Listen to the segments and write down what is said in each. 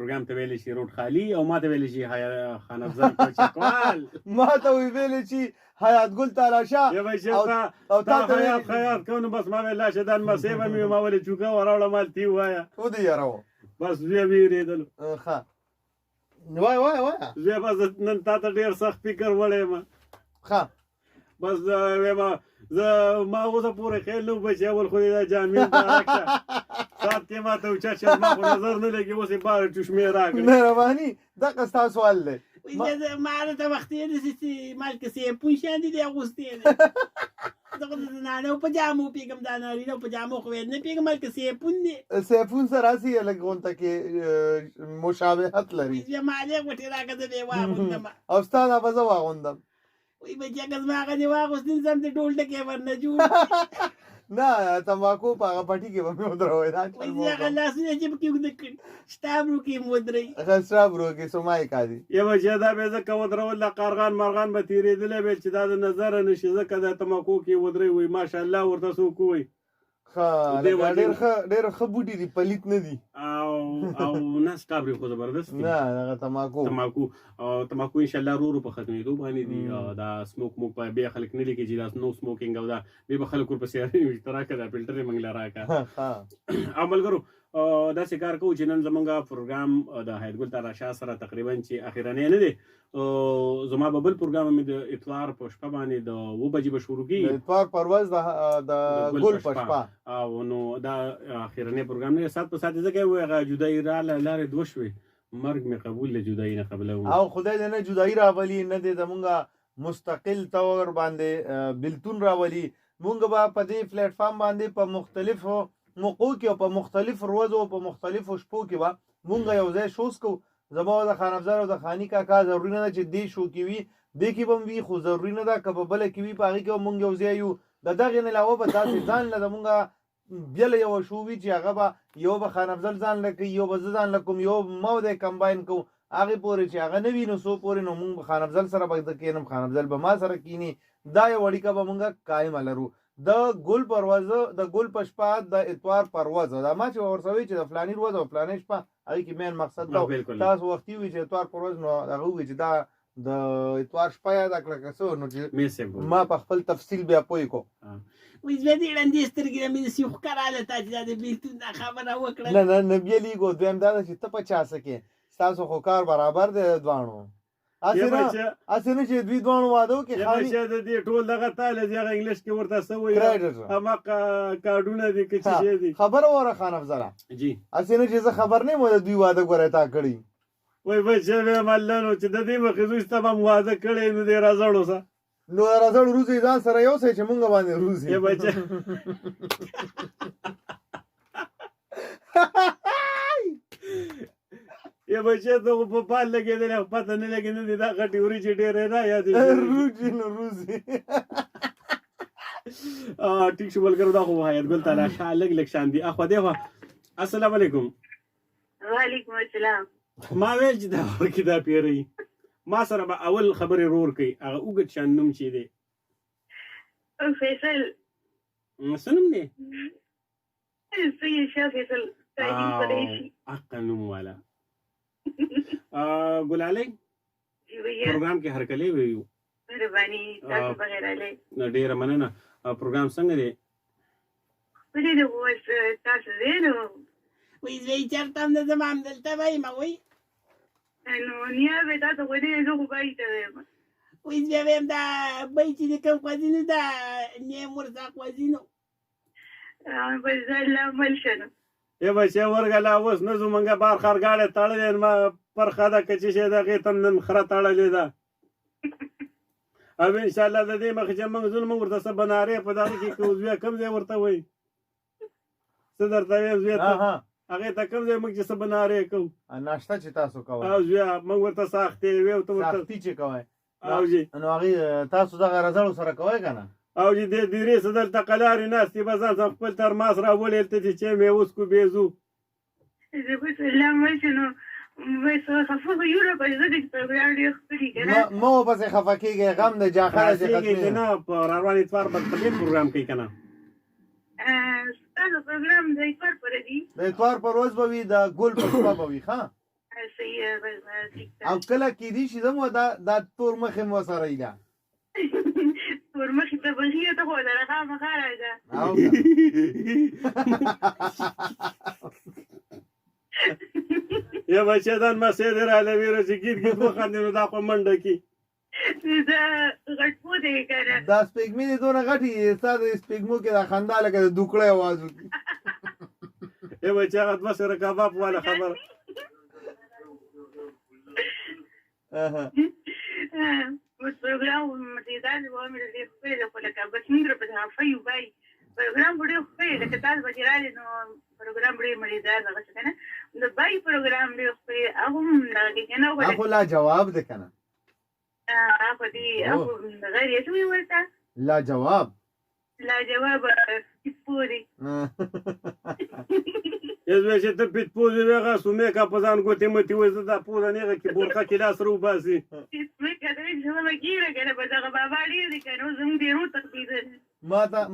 پروګرام ته ویلی شي روډ خالي او ما ته ویلی شي خان افضل کوچکوال ما ته ویلی شي حیات ګل تالاشا یا بچه تا خیاط کو نو بس ما ویل لاشه دان ما سیبه مې ما ولې چوکه وراوړه مال تی وایا ودې یاره بس زوی ویرېدلو ښه وای زوی بس نن تا ته ډېر سخت فکر وړی ما ښه بس ویما زه ما اوسه پورې خیال نه بچي اول خو دې دا جامې ته راکړه ساعت کې ما ته اوچت شه ما خو نظر نه لګي اوس یې باره چشمې راکړې مهرباني دغه ستا سوال دی ما ته وختي داسې مالکه سیمپو شان دي اغوستې دی زه خو د نانو په جامو پوهېږم دا نارینه په جامو خو نه پوهېږم مالکه سیمپون دی سیفون سره هسې لږ غونته کې مشابهت لري بیا مالې غوټې راکړه زه به یې واغوندم او ستا دا به زه واغوندم وایي بچیا که زما هغه دې واغوستل زه هم د ډول ټکی ورنه جوړ نه تمباکو په هغه پټي کې به مې ودروئ دا وایي هغه لاسونه چې پکې اوږده کړي شتابرو کې یې ودروي ښه سټابرو کې سمای کادي یا بچه دا به ځکه ودرول دا قارغان مرغان به تېرېدلی به چې دا د نظره نه شي ځکه دا تماکو کې ودرې وي ماشاءالله ورته څوک ووایي ډېر ښه بوټي دي پلیت نه دي او نه سټابري خو زبردست دي نه هغه تماکو انشاءالله ورو ورو په ختمېدو باندې دي دا سموک موک بیا خلک نه لیکي چې دا نو سموکینګ او دا بیا به خلک ورپسې ته راکړه دا فلټر یې موږ له راکړه او ملګرو داسې کار کوو چې نن زمونږ پروګرام د حیات ګل تالاشا سره تقریبا چې اخرنی نه دی زما به بل پروګرام مې د اتوار په شپه باندې د 9 بجې به شروع کېږي د اتوار پر ورځ د ګل په شپه او نو دا اخرنی پروګرام نه سات په سات ځکه وایي هغه جدایي راله لارې دوه شوې مرګ مې قبول له جدایي نه قبله او خدای دې نه جدایي راولي نه دې زمونږ مستقل طور باندې بلتون راولي مونږ به په دې پلیټ فارم باندې په مختلفو موقعو کې او په مختلفو ورځو او په مختلفو شپو کې به مونږ یو ځای شوز کوو زما د خان افضل او د خاني کاکا ضروري نه ده چې دې شو کې وي دې کې به هم وي خو ضروري نه ده که په بله کې وي په هغې کې به مونږ یو ځای یو د دغې نه علاوه به داسې ځان له زمونږ بېله یوه شو وي چې هغه به یو به خان افضل ځان له کوي یو به زه ځان له کوم یو ما دی کمباین کوو هغې پورې چې هغه نه وي نو څو پورې نو مونږ به خان افضل سره به کښېنم خان افضل به ما سره کښېني دا یو اړیکه به مونږ قایمه لرو د ګل پر ورځ د ګل په شپه د اتوار پر ورځ دا ما چې ورته وایي چې د فلاني ورځ او فلاني شپه هغې کې مین مقصد دا تاسو وختي وي چې اتوار پر ورځ نو هغه ووایي چې دا د اتوار شپه یاده کړه که څه نو چې ما په خپل تفصیل بیا پوه کړو وایي زما دې ړندې سترګې نه مې داسې ښکاراله تا چې دا د بېلتون دا خبره وکړه نه بېلېږو دویم دا ده چې ته په چا څه کې ستاسو خو کار برابر دی دواړو هسې نه چې دوی دواړو واده وکړي د دې ټول دغه تاله دي هغه انګلیش کې ورته څه وایي هماغه کارډونه دي که څه شی دي خبره وره خان افضله جی هسې نه چې زه خبر نه یم د دوی واده ګوره تا کړي وایي بچه ویم الله نو چې د دې مخې زوی ستا به هم واده کړی نو دې راځړو سه نو راځړ روزي ځان سره یو ځای چې مونږ باندې روزي بچه یا بچه ته خو په پال لګېدلی خو پته نه لګي نه دي دا غټې وریجې ډېرې نه یادې روزي نو روزي ټیک شو ملګرو دا خو حیات ګل تالاشا لږ لږ شان دي اخوا دی خوا السلام علیکم وعلیکم السلام ما ویل چې دا ورکې دا پیروي ما سره به اول خبرې رور کوي هغه اوږد شان نوم چې دی فیصل څه نوم دی سید شاه فیصل حقا نوم والا ګلالۍ پروګرام کې هرکلی ویو مهرباني تاسو بغیر علی ډېره مننه پروګرام څنګه دی ولې د اوس تاسو وینو وایي زه یې چېرته هم نه ځم همدلته به یم وایي نو نیابه تاسو خو دې زه خو بای ته ویم وایي زه ویم دا بای چې د کوم خوځینو دا نیم ورڅه خوځینو بس زه الله عمل شنو ای بچه ورګله اوس نه ځو مونږه بار خرګاړې تړلې ما پرخه ده که چې شی د هغې ته نن خره تړلې ده او انشاءالله د دې مخکې چې موږ ځو موږ ورته څه بنارې په دغه کې کوو زویه کوم ځای ورته وایي څه درته ویم زویه ته هغې ته کوم ځای موږ چې څه بنارې کوو ناشته چې تاسو کوئ او زویه موږ ورته ساختې وی ورته ساختي چې کوئ او جي نو هغې تاسو دغه رزړو سره کوئ که نه او چې د دیرې څه دلته قلارې ناستې به ځان څه خپل ترماس راولې هلته چې چای مې اوس کو بېځو زه بس الله عمل شنو بس خفه خو یو راپسې ځکه چې پروګرام ډېر ښکلي که نه مه ورپسې خفه کېږئ غم د جاخله چې ختمېږي نه په راروان اتوار به طبیعت پروګرام کوي که نه ستاسو پروګرام د اتوار پره دی د اتوار پر ورځ به وي د ګل په شپه به وي ښه صحیح بس ټیک او کله کې دي چې زمو دا تور مخې مو سره ایله ورمخې ته بغیر ته خو درخه مخه راځه او یا بچدان ما سیدر علی ویره چې گیت گیت وخاندې نو دا خو منډه کی دا غټ پو دی کنه دا سپېګمې دې دونه غټي ستا د سپېګمو کې دا خندا لکه د دوکړې आवाज وکړي یا بچا غت ما سره کباب والا خبر اوس پروګرام مزیدار و مې دې خپل په لکه بس موږ په هفه یو بای پروګرام ډېر خپل لکه تاسو بچرالي نو پروګرام ډېر مزیدار هغه څه کنه د بای پروګرام ډېر خپل هغه نه کنه اخو لا جواب ده کنه هغه دې هغه غیر یې وی ورته لا جواب پوري یز به چې ته پیټ پوزې وغه سومې کا پزان ګوتې متي وځه دا پوزه نه کې بورخه کې لاس رو باسي مې کده چې ما کیره کنه په دغه بابا دې کنه زموږ دې رو تقدیر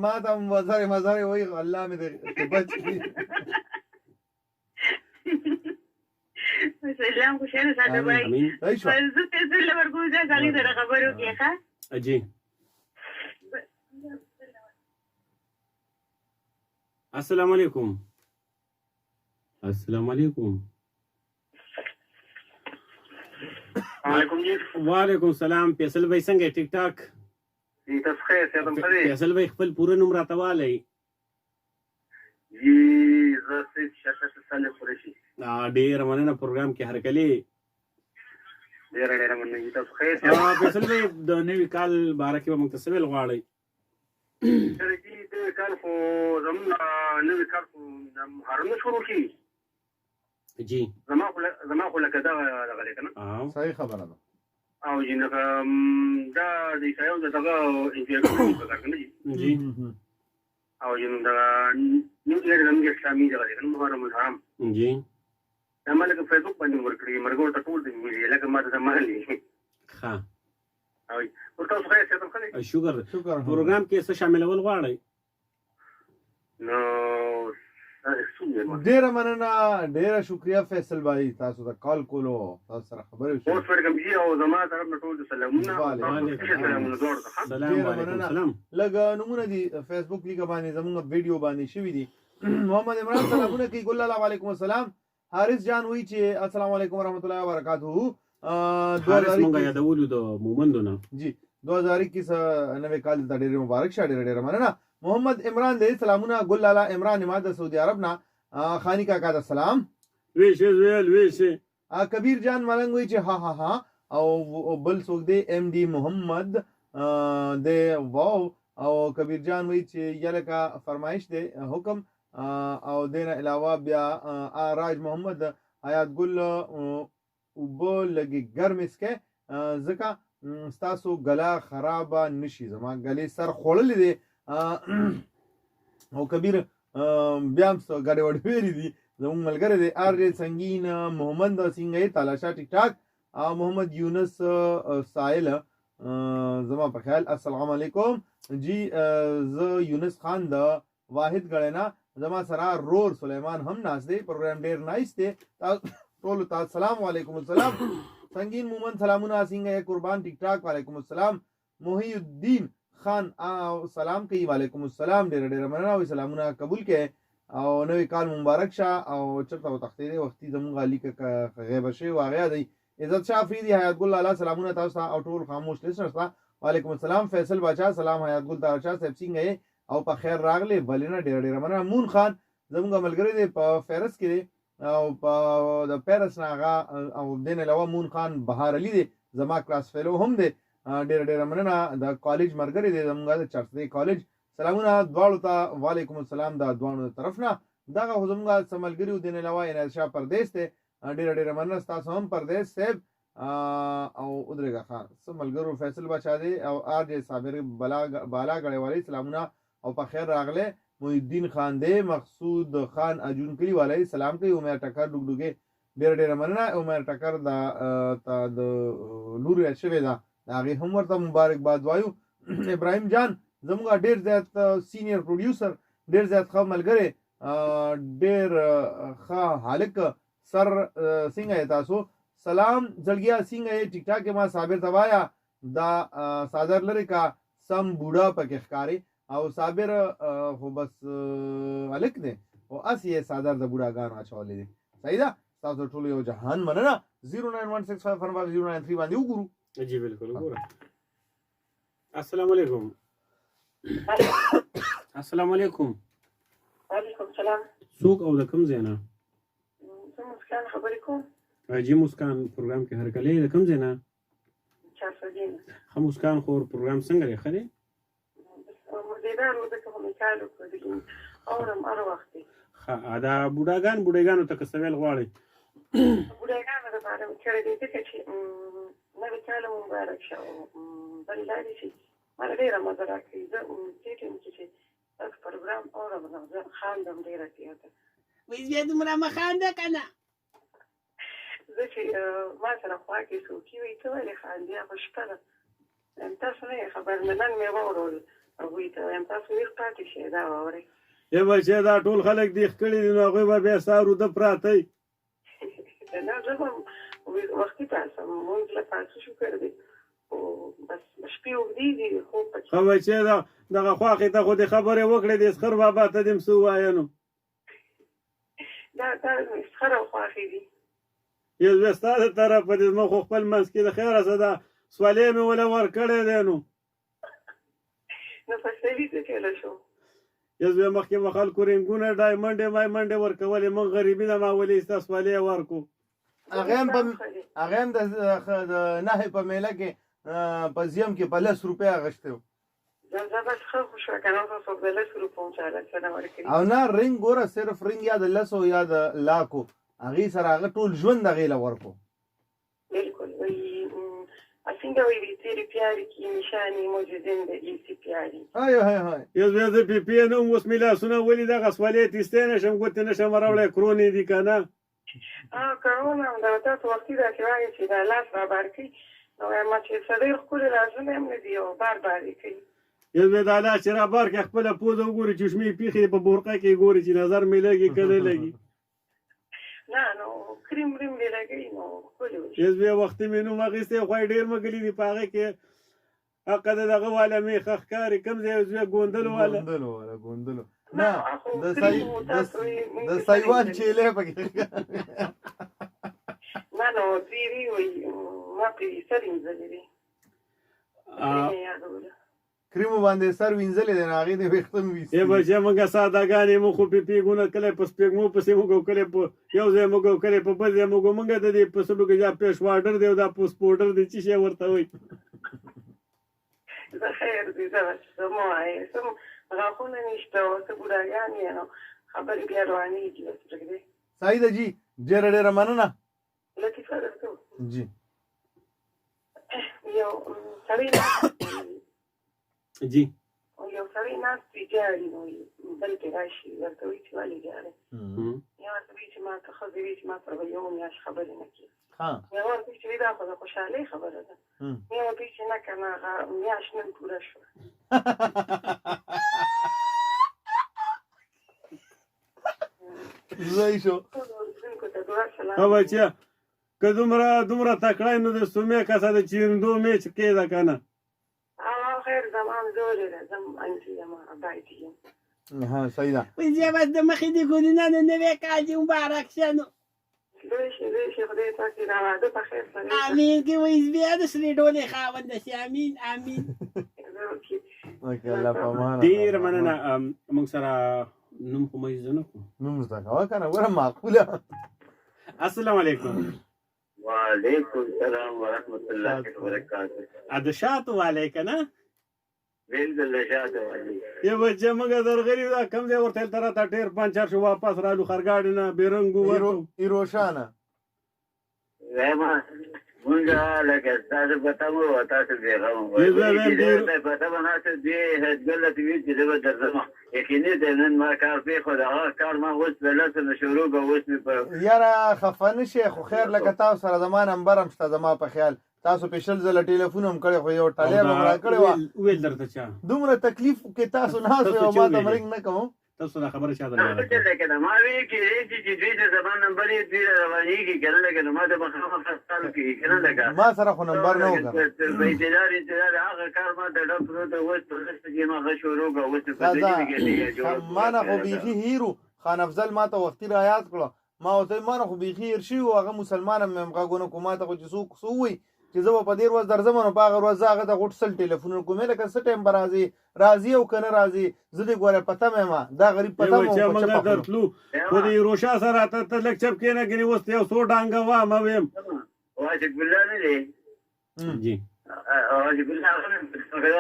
ما ته مزاري وای الله مې دې بچ سلام خوشاله ساده بای ايشو زه ته ورګوزه غالي سره خبرو کې ښه اجي السلام علیکم السلام علیکم وعلیکم جی وعلیکم السلام فیصل بھائی څنګه ټیک ټاک تاسو ښه یاست خدای فیصل بھائی خپل پوره نوم راته والي جی زه سید شرکت صالح قریشي ډیر مننه پروګرام کې هرکلی ډیر مننه تاسو ښه یاست فیصل بھائی د نوي کال باره کې به موږ ته څه ویل غواړئ سره چې د کال خو زموږ نوی کال خو محرم شروع کېږي جی زما خو لکه دغه راغلی که نه صحیح خبره ده او چې لکه دا د عیسایانو د دغه انجوای کوونکو کار که نه جی او چې دغه نیو ایئر زموږ اسلامي دغه دی که نه محرم الحرام جی دا ما لکه فیسبوک باندې ورکړي مرګو ته ټول دې ملي لکه ما ته مالي ښه او تاسو ښه یاست ښه شکر پروګرام کې څه شاملول غواړئ نو ډیره مننه ډیره شکریا فیصل بھائی تاسو ته کال کولو تاسو سره خبرې وشو اوس ورکم جی او زما طرف نه ټول سلامونه سلام علیکم سلام لګ نمونه دي فیسبوک لیګ باندې زموږ ویډیو باندې شوی دي محمد عمران سلامونه کوي ګل الله علیکم السلام حارث جان وی چې السلام علیکم ورحمت الله وبرکاتہ حارث مونږ یادولو د مومندونه جی 2021 نوې کال د ډېر مبارک شه ډېر مننه محمد عمران دې سلامونه ګل لالا عمران اماد سعودي عرب نا خانی کاکا دا سلام ویشه کبیر جان ملنګ وی چې ها ها ها او بل څوک دی ام ډي محمد دې واو او کبیر جان وی چې یلکا فرمایش دی حکم او دینه علاوه بیا راج محمد حیات ګل وبو لګي ګرم اسکه ځکه ستاسو غلا خراب نشي زما غلي سر خړلې دي او کبیر بیا هم غړې وړې ویلې دي زموږ ملګری دی ار سنگین محمد سنگه تلاشا ټیک ټاک محمد یونس سائل زما په خیال السلام علیکم جی ز یونس خان د واحد غړینا زما سره رور سلیمان هم ناس دی پروګرام ډیر نایس دی ټول ته السلام علیکم السلام سنگین مومن سلامونه سنگه قربان ټیک ټاک وعلیکم السلام محی الدین خان سلام کوي وعلیکم السلام ډیر مننه او سلامونه قبول کړئ او نوې کال مبارک شه او چرته وختې دی وختي زموږ علي کا غیب شي واقعیا دی عزت شاه فریدي حیات ګل الله سلامونه تاسو او ټول خاموش لسنرز ته وعلیکم السلام فیصل بچا سلام حیات ګل تارشا صاحب څنګه او په خیر راغله بلنه ډیر مننه مون خان زموږ ملګری دی په فیرس کې او په د پیرس ناغه او دین علاوه مون خان بهار علي دی زما کلاس فیلو هم دی ډیر مننه د کالج مرګری دی زموږ د چرته کالج سلامونه دواړو ته وعلیکم السلام د دوانو طرف نه دغه زموږ سملګری دین علاوه انعام شاه پردیس ته ډیر مننه تاسو هم پردیس صاحب او ادرګه خان سملګرو فیصل بچا دی او ار جی صابر بالا غړې والی سلامونه او په خیر راغله محی الدین خان دی مقصود خان اجون کلی والی سلام کوي عمر ټکر ډوګډوګه ډیر مننه عمر ټکر د لوري شوی دا هغه هم ورته مبارکباد وایو ابراهیم جان زموږ ډیر زیات سینیئر پروډوسر ډیر زیات ښه ملګری ډیر ښه هالک سر څنګه یې تاسو سلام زړګیا څنګه یې ټیک ټاک ما صابر توایا دا صادر لري کا سم بوډا پکې ښکاری او صابر خو بس الک دی او اس یې صادر د بوډاګانو اچولې دي صحیح ده تاسو ټول یو جهان مننه 09165150993 باندې وګورو جی بالکل وګوره السلام علیکم السلام علیکم وعلیکم السلام څوک او د کوم ځای نه زه مسکان خبرې کوم جی مسکان پروګرام کې هرکلی د کوم ځای نه چارسدین ښه مسکان خور پروګرام څنګه دی ښه دی مزیدار و ځکه خو مې کار وکړ اورم هر وخت ښه دا بوډاګانو ته که څه ویل غواړئ بوډاګانو دپاره مې کړی دی ځکه چې نوی کال مو مبارک شه او بل دا دی چې ماته ډېره مزه راکوي زه دې ټایم کې چې تاسو پروګرام اورم نو زه خاندم ډېره زیاته وایي بیا دومره مه خانده که نه زه چې ما سره خوا کې څوک وي ته ولې خاندې خو شپه ده تاسو نه یې خبر نه نن مې واورول هغوی ته وایم تاسو ویښ پاتې شئ دا واورئ ای بچی دا ټول خلک دیخ کړي دي نو هغوی به بیا ستا روده پراته وي نه زه به وختي پاسم مونځ له پاسه شو کړی دی خو بس شپې اوږدې دي خوب پکې ښه بچی دغه خواښې ته خو دې خبرې وکړې د اسخر بابا ته دې هم څه ووایه نو دا مسخره او خواښې دي یو بیا ستا د طرفه دې زما خو خپل منځ کې د خیره څه ده سوالې مې وله ورکړی دی نو نو په سړي څه کېله شو یو بیا مخکې به خلکو رنګونه ډایمنډې مایمنډې ورکولې موږ غریبي ده ما ولې ستا سوالې ورکو هغه هم د نهې په میله کې په زیم کې په 10 روپۍ اخیستی و زه بس ښه خو شوه که نه اوس څوک د 10 روپو هم چاله څه نه ورکوي او نه رنګ ګوره صرف رنګ یا د 10 یا د لاکو هغې سره هغه ټول ژوند هغې له ورکو بالکل وایي څنګه وایي تیری پیاري کې نشانې مجھے زندگی سی پیاري های های های یو بیا زه پې پې نه وم اوس مې لاسونه ولې دغه سوالې تیستی نه شم ګوتې نه شم راوړی کرونې دي که نه کارونه همدا تاسو وختي داسې وایي چې دا لاس رابار کوي نو وایم چې څه ډېر ښکلي لاسونه هم نه دي او بار بار یې کوي یو بیا دا لاس چې رابار کړي خپله پوزه وګوري چشمې پیښې په بورقه کې ګوري چې نظر مې لګي که نه لګي نه نو کریم وریم دې لګوي نو ښکلي وي یس بیا وختي مې نوم اخیستی خو یې ډېر مګلي دي په هغې کې حقه د دغه والا مې ښه ښکاري کوم ځای اوس بیا ګوندلو والا ګوندلو نه د سایوان چیلې پکې نه نو دوی وایي ما پرې سر وینځلې دي کریمو باندې سر وینځلې دی نو هغې د ویښته مې ویستي ای بچی موږ سادهګانې موږ خو پیګونه کلی په سپېږمو پسې موږ او کلی په یو ځای موږ او کلی په بل ځای موږ موږ د دې په سلو کې دا پیش واډر دی او دا پوس پوډر دی چې شی ورته وایي زه خیر دي زه مه وایې څه غاښونه نشته او څه بوډاګان یې نو خبرې بیا روانېږي بس پرېږدئ صحیح ده جي ډېره ډېره مننه لطیفه درته جي یو سړی جی یو سړی ناست وي جاړي نو بل پرې راشي ورته وایي چې ولې جاړې یا ورته وایي چې ما ته ښځې وایي چې ما سره به یو میاشت خبرې نه کړي یا ورته وایي چې دا خو د خوشحالۍ خبره ده یا ورته وایي چې نه که نه هغه میاشت نن پوره شوه ځای شو ښه بچیه که دومره تکړی نو د سومې کسه د چیرندو میچ کېده که نه خیر زمان زوری ده زم انتی یم بایتی یم ها صحیح ده وایي بیا بس د مخې د ګلونه نو نوی کال دې مبارک شه نو لوی شي خدای پاک دې دا واده په خیر سره امین کې وایي بیا د سرې ډولې خاونده شي امین امین اوکې الله په امان ډېره مننه موږ سره نوم خو مې زه نه کړو نوم زده کوه که نه ګوره معقوله السلام علیکم وعلیکم السلام ورحمۃ اللہ وبرکاتہ د شاتو والی که نه بالکل د شاتو والی یو بچه موږ درغلي دا کوم ځای ورته هلته راته ټیر پنچر شو واپس رالو خرګاډي نه بېرنګو ورتو ایروشانه وایم مونږ لکه تاسو پته مو تاسو بېغمه پته به ناست دې هدګله ته وي چې زه به درځم یقیني دی نن ما کار پرېښود هغه کار ما اوس له لسو نه شروع کړه اوس مې په یاره خفه نه شې خو خیر لکه تاسو سره زما نمبر هم شته زما په خیال تاسو په شل ځله ټلیفون هم کړی خو یو ټالی به مې راکړې وه ویل درته چا دومره تکلیف کې تاسو ناست وئ او ما ته م رنګ نه کوم تاسو دا خبره چا څه درلوده چل دی که نه ما ویل کېدای شي چې دوی د زما نمبر یې دوی روانېږي که نه لکه نو ما ته به خامخا سال کېږي که نه لکه ما سره خو نمبر نه و کنه انتظار هغه کار ما ته ډب پروت و اوس په لسته کې ما ښه شروع کړه اوس په دې کې ما نه خو بیخي هیرو خان افضل ما ته وختي رایاد کړه ما ورته ما نه خو بیخي هیر شوي و هغه مسلمان هم یم غږونه کوم ما ته خو چې څوک څه ووایي چې زه به په دې ورځ درځم نو په هغه ورځ زه هغه ته غوټ سل ټلیفونونه کوم لکه څه ټایم به راځي او که نه راځي زه دې ګوره پته مې یم دا غریب پته مې چې موږ درتلو خو د روشا سره ته لږ چپ کېنه ګنې اوس یو څو ډانګه وه ما ویم واجب الله نه دی جی واجب الله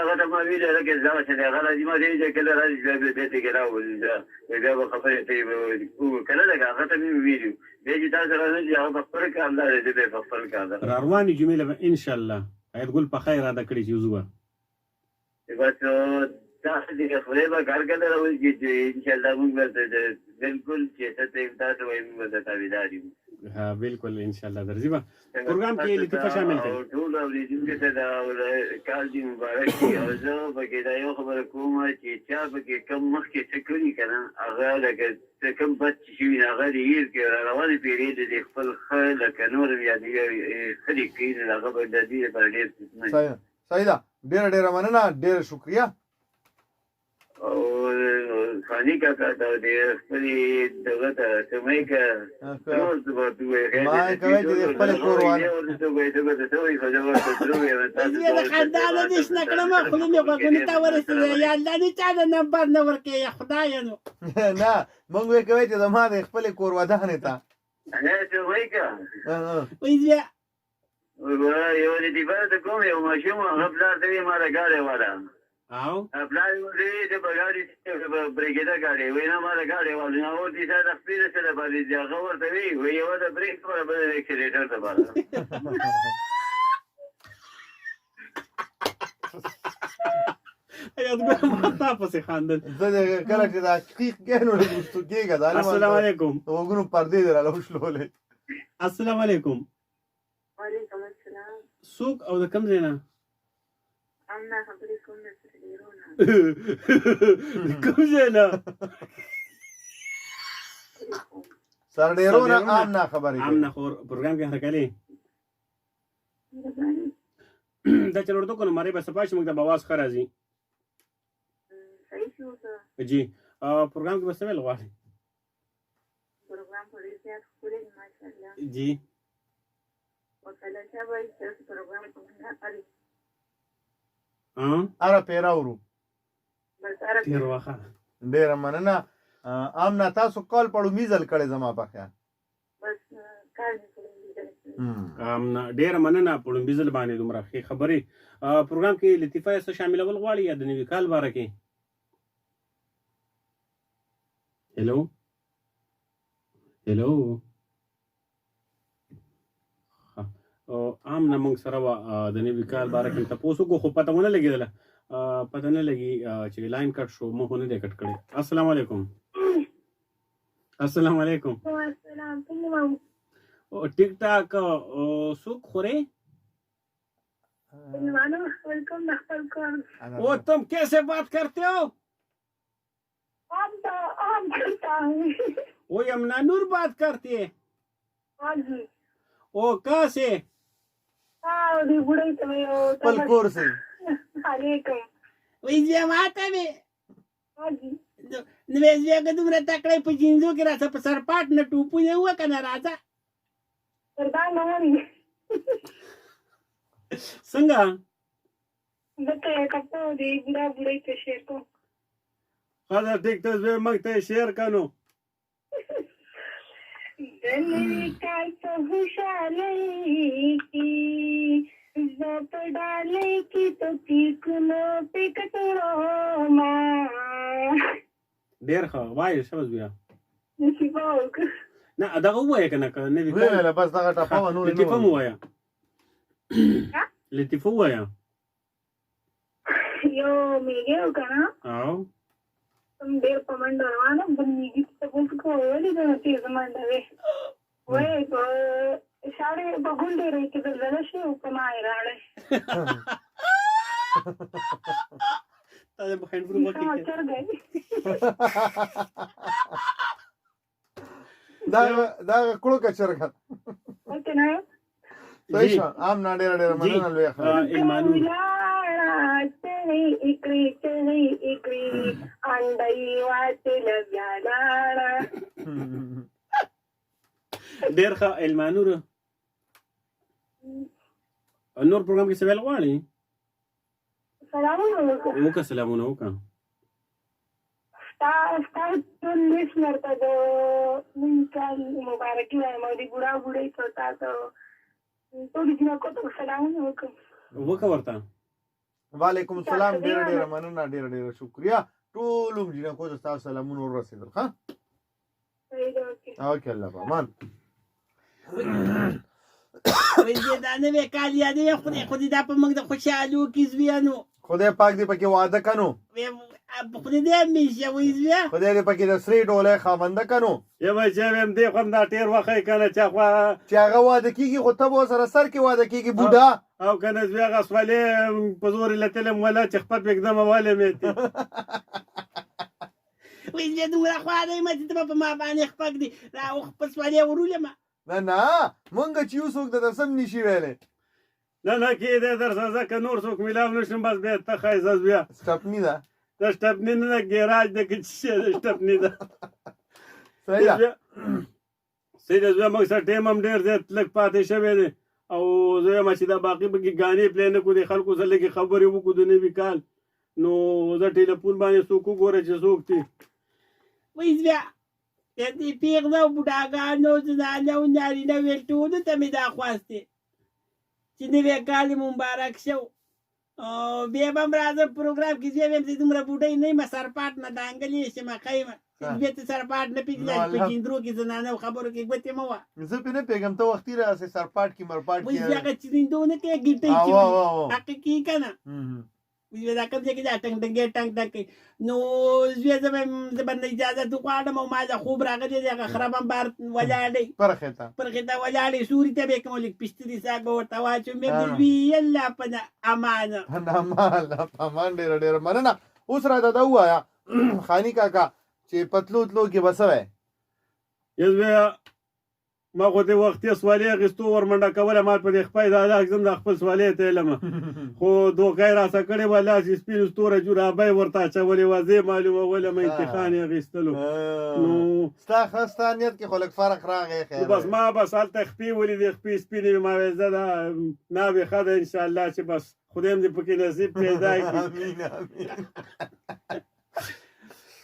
هغه ته ما ویل لکه زه چې هغه راځي ما دې چې کله راځي بیا به دې کې راوړل بیا به خبرې کوي کله لکه هغه ته مې ویلو بیا چې تاسو راځي هغه په خپل کار لري دې په خپل کار لري را روانې جمعې به ان شاء الله حیات ګل په خیر ادا کړي چې وزو بس تاسو دې خپل به کار کوي راوځي چې ان شاء الله موږ به بالکل چې تاسو وایي موږ به تابعدار یو ها بالکل ان شاء الله درځي به پروګرام کې لطیفه شامل کړئ ټول اوریدونکو ته دا کال دې مبارک وي او زه پکې دا یو خبره کوم چې چا پکې کم مخکې څه کړي که نه هغه لکه څه کم بد چې شوي نه هغه دې هېر کړي را روانې پیرې دې خپل ښه لکه نور هم یادوي ښه دې کوي نو هغه به د دې لپاره ډېر صحیح ده ډېره مننه ډېره شکریه او خاني کاکا ته دې خپلې دغه ته سمۍ که روز به ما کوي چې خپل کور وانه د خندانه دې شنه کړم خو مې غوږونو ته ورسېده یا الله دې چا د نمبر نه ورکړي یا خدایه نو نه موږ وی کوي چې زما د خپل کور ودانې ته سمۍ که وایي بیا یو لطیفه ته کوم یو ماشوم هغه پلار ته وایي ما د ګاډی والا او پلار یې ورته وایي چې په ګاډي برېکېده ګاډی وایي نه ما د ګاډی والا نه ورته یې د خپلې سره باندې هغه ورته وایي وایي یوه د برېک خبره بله د اکسلیټر خبره حیات ګل ما تا پسې خاندل زه کله چې دا حقیق کینو رستو کېږه دا السلام علیکم وګونو پردې دې راله وشلولې السلام علیکم وعلیکم السلام څوک او د کوم ځای نه امنا خبرې کوم د سرډیرونه کوم ځای نه سرډیرونه عام نه خبرې عام نه خور پروګرام کې هرکلی دا چل ورته کنه ماره بس پاش موږ د بواز خرازي صحیح شو ته جی پروګرام کې بس ویل غواړي پروګرام په دې سره خوري ماشاءالله جی او کله چې وایي چې پروګرام کومه اړ اره پیراورو بس اره تیر واخه ډېره مننه امنا تاسو کال پړو میزل کړي زما په خیال بس کار دې ډېره مننه په لومبي ځل باندې دومره ښې خبرې پروګرام کې لطیفه څه شاملول غواړي یا د نوي کال باره کې هلو عام نه موږ سره وه د نوي کال باره کې تپوس وکړو خو پته ونه لګېدله پته نه لګي چې لاین کټ شو موږ نه دی کټ کړی السلام علیکم السلام علیکم السلام ټیک ټاک څوک خورې وہ تم کیسے بات کرتے ہو وہ یمنا نور بات کرتی ہے وہ کہاں سے خپل کور سے وایي بیا ماته مې نو بیا که دومره تکړی په جینزو کې راځه په سرپاټ نه ټوپونه وکه نه راځه څنګه خدا ټیک ته زه موږ ته شیر کنو ډېر ښه وایه شبز بیا نه دغه ووایه که نه که نوي ویله بس دغه ټپه وه نورې لطیفه مو وایه لطیفه ووایه یو میږی و که نه او ډېر په منډه روانه بل میږي ته تپوس کوه ولې دونه تېزه منډه وې وایي په شاړې په ګونډې کې دلدله شي او په ما یې راړی تا د هندفري وکړي دا کړو کچرګه صحیح شو ام نه ډېر مننه لوی خبره المانور ډېر ښه المانور نور پروګرام کې سوال غواړي وکړه سلامونه وکړه مبارکي وایم او د بوډا بوډۍ ته تاسو ټولو جنکو ته سلامونه وکړم وکړه ورته وعلیکم السلام ډېر مننه ډېر شکریا ټولو جنکو ته تاسو سلامونه ورسېدل ښه اوکې الله پامان دا نوی کال یادوي خدای دا په موږ د خوشحالو کې زویانو خدای پاک دې پکې واده کنو خدای دې همیشه وي زویا خدای دې پکې د سرې ډولۍ خاونده کنو یا بچی ویم دې خو هم دا ټېر وښی که نه چې هغه واده کېږي خو ته به ورسره سر کې واده کېږي بوډا او که نه زوی هغه سولې په زور یې لتلم ولا چې خپه پرېږدمه ولې مې وایي زویا دومره خوا دی ما چې ته به په ما باندې خپک دي را په سوالې ورولم نه مونږ چې یو څوک درته سم نشي ویلی نه کېدی درسه ځکه نور څوک میلاو نه شم بس بیا ته ښایسته زویه سټپني ده دا شټپني نه ده ګیراج ده که څه شی ده شټپني ده صحیح ده صحیح ده زویه موږ سره ټایم هم ډېر زیات لږ پاتې شوی دی او زه وایم چې دا باقي پکې ګانې پلی نه کړو د خلکو سره لږې خبرې وکړو د نوي کال نو زه ټلیفون باندې څوک وګوره چې څوک دي وایي زویا د پیغلو بوډاګانو زنانو نارینه ویل ټولو ته مې دا خواستې چې نوی کال مبارک شو بیا به هم راځم پروګرام کې زه ویم چې دومره بوډۍ نه یم سرپاټ نه دانګلې شم ښه یم بیا ته سرپاټ نه پېژنې په جندرو کې زنانو خبرو کې ګوتې مه وه زه پې نه پوهېږم ته وختي راسې سرپاټ کې مرپاټ وایي زه هغه چرندو نه کوې ګیټۍ چې حقیقي که نه دا کوم ځای کې دا ټنګ ټنګې ټنګ ټنګ کوي نو زوی زه به نه اجازت وغواړم او ما دا خوب راغلی دی هغه خراب هم بار ولاړ دی پرخې ته ولاړ دی سوري ته به یې کوم لږ پشتري ساګ به ورته واچوم بیا د زوی الله په امانه امان ډېر مننه اوس راته دا ووایه خاني کاکا چې پتلو تلو کې به څه وی یا زویه ما خو دې وختي سوالې اخیستو ورمنډه کوله ما په دې خپای دا اګزم د خپل سوالې ته علم خو دوکای راسه کړې وه لاسې سپینو ستوره جورابۍ ورته اچولې وه زه یې معلومولم امتحان یې اخیستلو نو ستا نیت کې خو لږ فرق راغی خیر بس ما بس هلته خپې ولیدې خپې سپینې مې ما ویل زه دا ناوې ښه ده انشاءالله چې بس خدای هم دې پکې نصیب پیدا کړي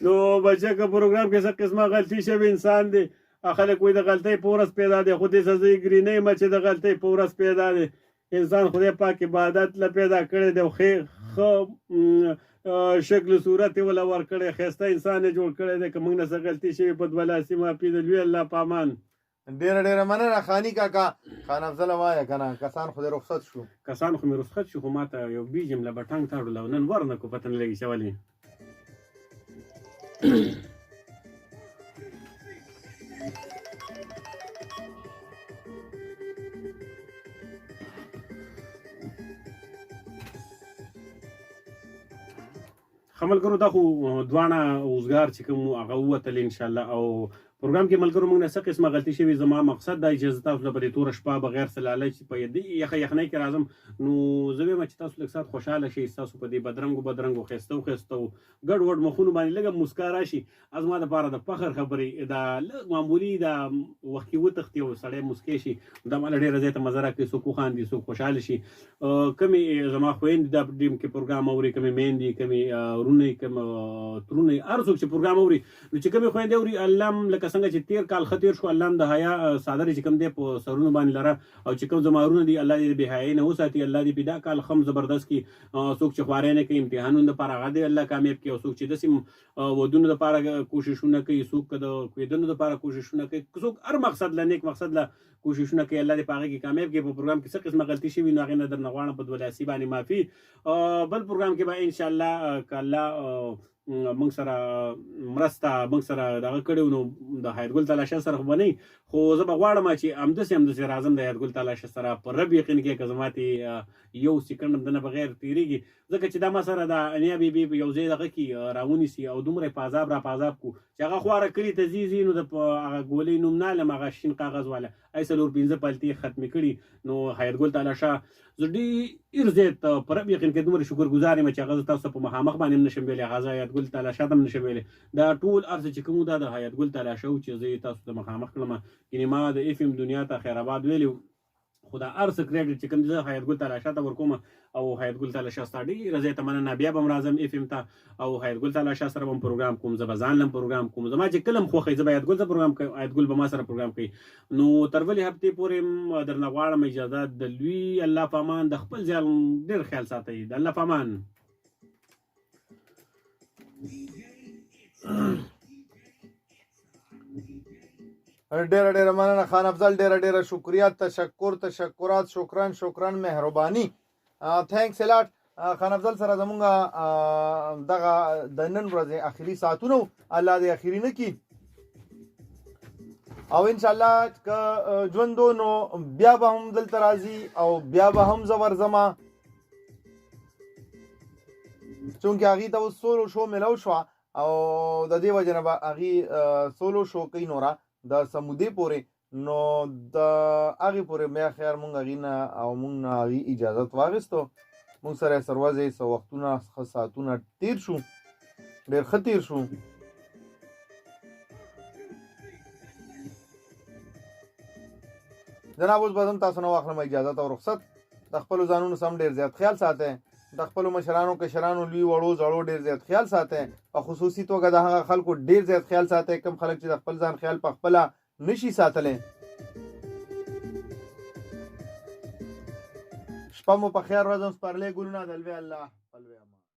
نو بچه که پروګرام کې څه قسمه غلطي شوې انسان دی خلک وایي د غلطۍ په ورځ پیدا دی خو دې سزا یې ګري نه یم چې د غلطۍ په ورځ پیدا دی انسان خدای پاک عبادت له پیدا کړی دی ښه شکل صورت یې وله ورکړی ښایسته انسان یې جوړ کړی دی که موږ نه څه غلطي شوي په دوه لاسي معافي د لوی الله په امان ډېره مننه خاني کاکا خان افضله وایه که نه کسان خو دې رخصت شو کسان خو مې رخصت شو خو ما ته یو بي جمله به ټنګ تاړو او نن ور نه کو پته نه لګي چې ولې ملګرو دا خو دواړه اوزګار چې کوم هغه ووتل انشاءالله او پروګرام کې ملګرو موږ نه څه قسمه غلطي شوي زما مقصد دا چې زه تاسو له په دې توره شپه بغیر څه لالچ په یخنۍ کې راځم نو زه وایم چې تاسو لږ ساعت خوشحاله شئ ستاسو په دې بدرنګو ښایسته ګډ وډ مخونو باندې لږه موسکا راشي زما دپاره د فخر خبرې دا لږ معمولي دا وخت کې وتښتي او سړی موسکی شي دا ماله ډېره ځای ته مزه راکوي څوک وخاندي څوک خوشحاله شي کمې زما خویندې دا ټیم کې پروګرام اوري کمې میندې کمې ورونې کم ترونې هر څوک چې پروګرام اوري نو چې کمې خویندې اوري الله هم لکه څنګه چې تیر کال ښه تیر شو الله هم د حیا څادرې چې کوم دی په سرونو باندې لره او چې کوم زما ورونه دي الله دې د بې حیایۍ نه وساتي الله دې په دا کال ښه زبردست کړي څوک چې خوارۍ نه کوي امتحانونو دپاره هغه دې الله کامیاب کړي او څوک چې داسې ودونو دپاره کوششونه کوي څوک د کویدنو دپاره کوششونه کوي څوک هر مقصد له نیک مقصد له کوششونه کوي الله دې په هغه کې کامیاب کړي په پروګرام کې څه قسمه غلطي شوي نو هغې نه درنه غواړم په دوه لاسي باندې معافي بل پروګرام کې به انشاءالله که الله موږ سره مرسته موږ سره دغه کړی نو د حیاتګل تلاشه سره خو به نه وي. خو زه به غواړم چې همداسې راځم د حیاتګل تلاشه سره په رب یقین کې که زما تې یو سیکنډ هم دنه بغیر تېرېږي ځکه چې دا ما سره د انیا بیبي په یو ځای دغه کې راونیسي او دومره په عذاب را په عذاب کو چې هغه خواره کلي ته ځي نو د هغه ګولۍ نوم نه علم هغه شین کاغذ والا ای 4-5 پلتې ختمې کړي نو حیاتګل تلاشه زه ډېر زیات په رب یقین کې دومره شکر ګزار یم چې هغه زه تاسو په مخامخ باندې هم نشم ویلی هغه زه حیاتګل تلاشه ته هم نشم ویلی دا ټول هر څه چې کوم دا د حیاتګل تلاشه و چې زه یې تاسو ته مخامخ کړم یعنې ما د اف ام دنیا ته خیر آباد ویلي خو دا هر څه کریډټ چې کوم زه حیاتګل تلاشه ته ورکوم او حیاتګل تلاشه ستا ډېره زیاته مننه بیا به هم راځم اف ام ته او حیاتګل تلاشه سره به هم پروګرام کوم زه به ځان لم پروګرام کوم زما چې کله هم خوښوي زه به حیاتګل ته پروګرام کوم حیاتګل به ما سره پروګرام کوي نو تر بلې هفتې پورې درنه غواړم اجازه د لوی الله په امان د خپل ځان ډېر خیال ساتئ د الله په امان ډیره مننه خان افضل ډیره شکریہ تشکرات شکران مهرباني تھینکس ا لاټ خان افضل سره زمونږ دغه د نن ورځې اخري ساعتونه الله دې اخري نه کی او ان شاء الله که ژوندو نو بیا به هم دلته راځي او بیا به هم زور زما چونکه هغې ته اوس سولو شو ملو شوه او د دې وجه نه به هغې سولو شو کوي نوره د سمودې پورې نو د هغې پورې بیا خیر مونږ هغې نه او مونږ نه هغې اجازت واخیستو مونږ سره یې سروځې څه وختونه ښه ساعتونه تېر شو ډېر ښه تېر شو جناب اوس به هم تاسو نه واخلم اجازت او رخصت د خپلو ځانونو سم ډېر زیات خیال ساتئ د خپلو مشرانو کشرانو لوی وړو زړو ډېر زیات خیال ساتئ په خصوصي توګه د هغه خلکو ډېر زیات خیال ساتئ کوم خلک چې د خپل ځان خیال په خپله نشي ساتلی شپه مو په خیر ورځ سپارلی ګلونه د الوی الله